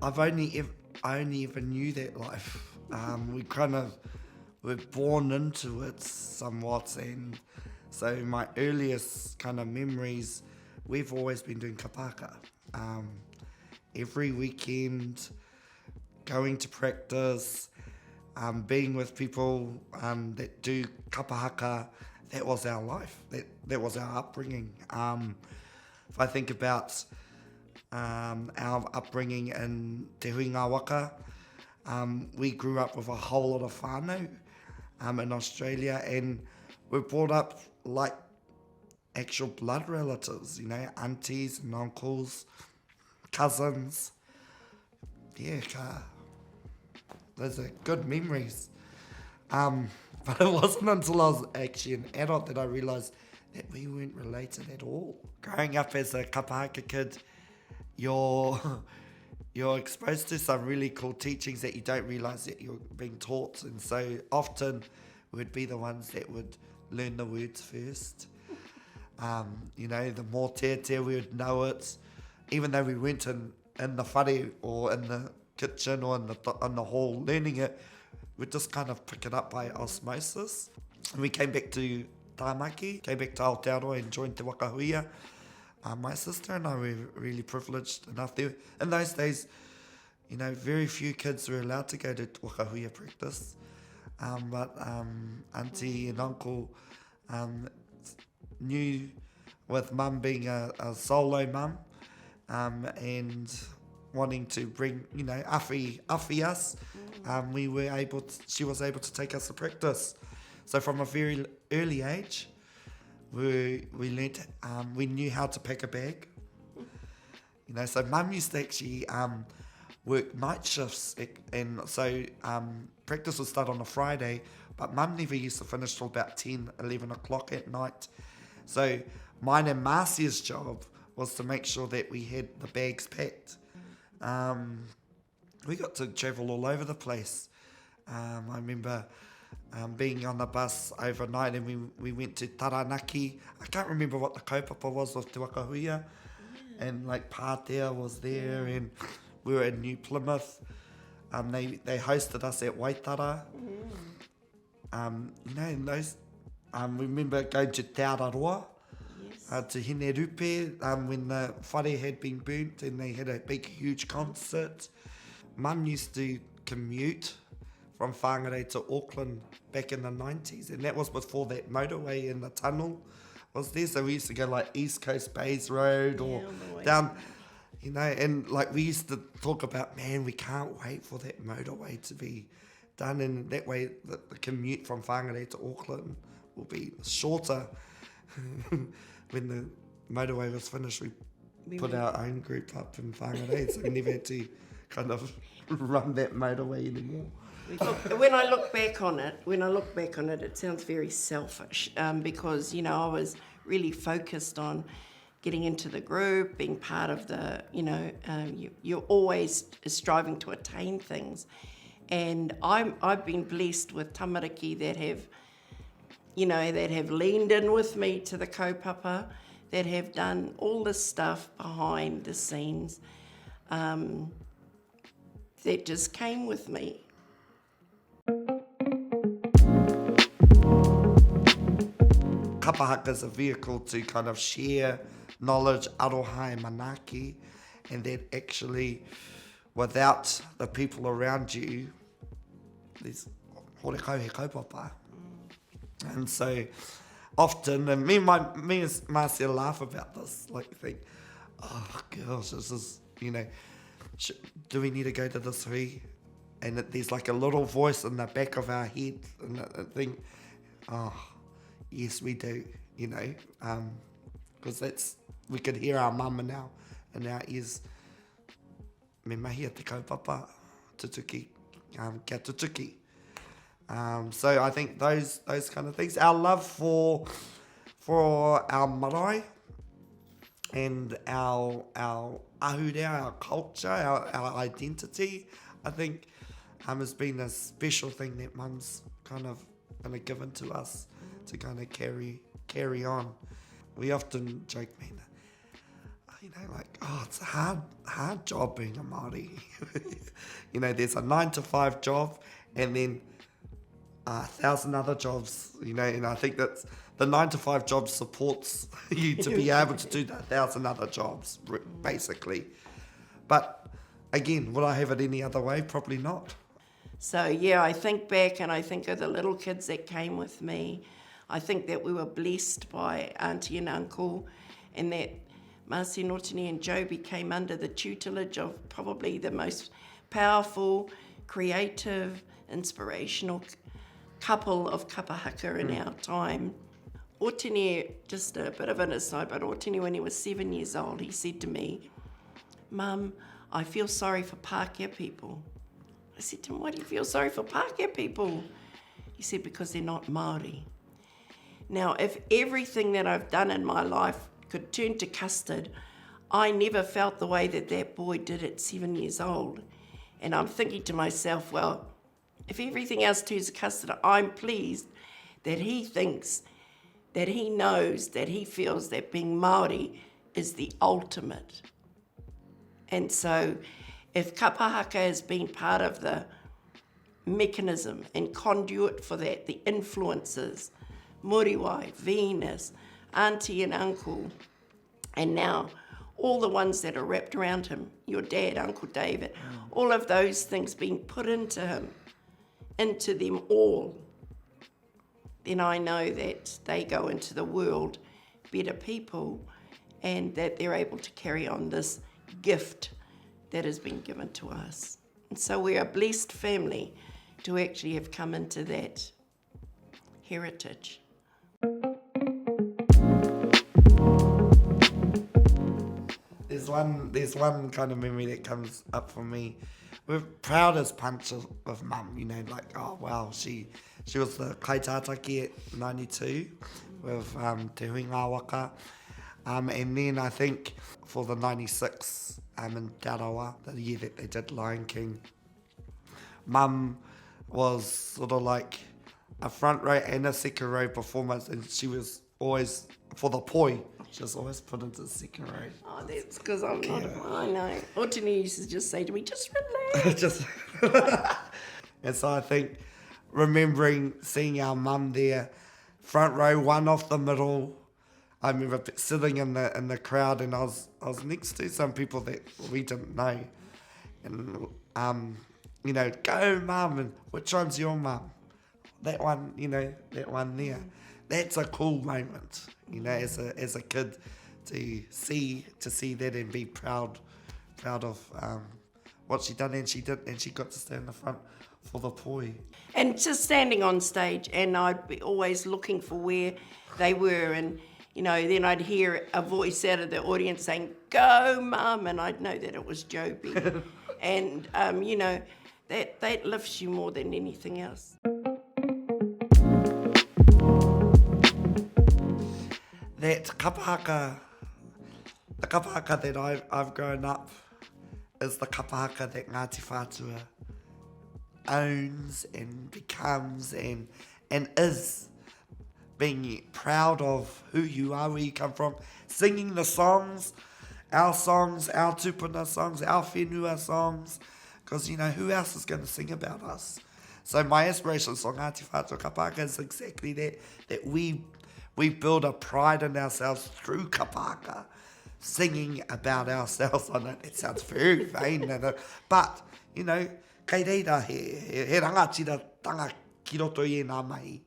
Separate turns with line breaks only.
I only ever knew that life. We kind of were born into it somewhat, and so my earliest kind of memories, we've always been doing kapa. Every weekend, going to practice, being with people that do kapa haka, that was our life. That was our upbringing. If I think about our upbringing in Te Huinga Waka, we grew up with a whole lot of whānau in Australia, and we're brought up like actual blood relatives, aunties and uncles, cousins. Yeah, those are good memories. But it wasn't until I was actually an adult that I realised that we weren't related at all. Growing up as a kapa haka kid, you're exposed to some really cool teachings that you don't realise that you're being taught, and so often we'd be the ones that would learn the words first. The more te we would know it, even though we weren't in the whare or in the kitchen or in the hall learning it, we'd just kind of pick it up by osmosis. And we came back to Tāmaki, came back to Aotearoa and joined Te Wakahuia. My sister and I were really privileged enough there. In those days, very few kids were allowed to go to Wakahuia practice. But auntie and uncle knew, with mum being a solo mum and wanting to bring, awhi us, she was able to take us to practice. So from a very early age, we learnt, we knew how to pack a bag. So mum used to actually work night shifts, and so practice would start on a Friday, but mum never used to finish till about 10, 11 o'clock at night. So mine and Marcia's job was to make sure that we had the bags packed. We got to travel all over the place. I remember being on the bus overnight, and we went to Taranaki. I can't remember what the kaupapa was of Te Wakahuia, and like Pātea was there, and we were in New Plymouth. They hosted us at Waitara. And those, we remember going to Te Araroa, to Hine Rupe, when the whare had been burnt and they had a big, huge concert. Mum used to commute from Whangarei to Auckland back in the 90s, and that was before that motorway and the tunnel was there. So we used to go like East Coast Bays Road or down, and like we used to talk about, man, we can't wait for that motorway to be done, and that way the commute from Whangarei to Auckland will be shorter. When the motorway was finished, we put our own group up in Whangarei, so we never had to kind of run that motorway anymore.
When I look back on it, it sounds very selfish, because I was really focused on getting into the group, being part of the, you're always striving to attain things, and I've been blessed with tamariki that have leaned in with me to the kaupapa, that have done all this stuff behind the scenes, that just came with me.
Kapa haka is a vehicle to kind of share knowledge, aroha e manaki, and that actually, without the people around you, there's horekau he kaupapa. And so often, and me and Marcia laugh about this, like think, oh gosh, this is, do we need to go to this hui? And there's like a little voice in the back of our head, and I think, oh, yes we do, because we could hear our mum in our ears, me mahi a te kaupapa, tutuki, kia tutuki. So I think those kind of things, our love for our marae and our ahurea, our culture, our identity, I think has been a special thing that Mum's kind of given to us to kind of carry on. We often joke, man, it's a hard job being a Māori. There's a 9-to-5 job and then 1,000 other jobs, and I think that's the 9-to-5 job supports you to be able to do the 1,000 other jobs, basically. But again, would I have it any other way? Probably not.
So yeah, I think back and I think of the little kids that came with me. I think that we were blessed by Auntie and Uncle, and that Marcy and Otene and Joby came under the tutelage of probably the most powerful, creative, inspirational couple of kapa haka in our time. Otene, just a bit of an aside, but Otene, when he was 7 years old, he said to me, "Mum, I feel sorry for Pākehā people." I said to him, "Why do you feel sorry for Pākehā people?" He said, "Because they're not Māori." Now, if everything that I've done in my life could turn to custard, I never felt the way that that boy did at 7 years old. And I'm thinking to myself, well, if everything else turns to custard, I'm pleased that he thinks, that he knows, that he feels that being Māori is the ultimate. And so if kapa haka has been part of the mechanism and conduit for that, the influences, Muriwai, Venus, Auntie and Uncle, and now all the ones that are wrapped around him, your dad, Uncle David, all of those things being put into him, into them all, then I know that they go into the world better people and that they're able to carry on this gift that has been given to us. And so we're a blessed family to actually have come into that heritage.
There's one kind of memory that comes up for me. We're proud as punch of Mum, oh wow, she was the kaitātaki at 92 with Te Hui Ngā Waka. And then I think for the 96 in Tarawa, the year that they did Lion King, Mum was sort of like a front row and a second row performance, and she was always, for the poi, she was always put into the second row.
Oh, that's because I'm not, I know. Otene used to just say to me, just relax.
And so I think remembering seeing our mum there, front row, one off the middle. I remember sitting in the crowd, and I was next to some people that we didn't know, and go Mum, and which one's your mum? That one, that one there. That's a cool moment, as a kid to see that and be proud of what she done, and she got to stand in the front for the poi.
And just standing on stage, and I'd be always looking for where they were, and then I'd hear a voice out of the audience saying, "Go, Mum," and I'd know that it was Joby. And that lifts you more than anything else.
That kapa haka, the kapa haka that I've grown up is the kapa haka that Ngāti Whātua owns and becomes and is being proud of who you are, where you come from, singing the songs, our tupuna songs, our whenua songs, because who else is going to sing about us? So my inspiration song, Ngāti Whātua kapa haka, is exactly that we build a pride in ourselves through kapa haka, singing about ourselves. I know that sounds very vain, but, kei reira, he rangatira tanga ki roto i e nā mai.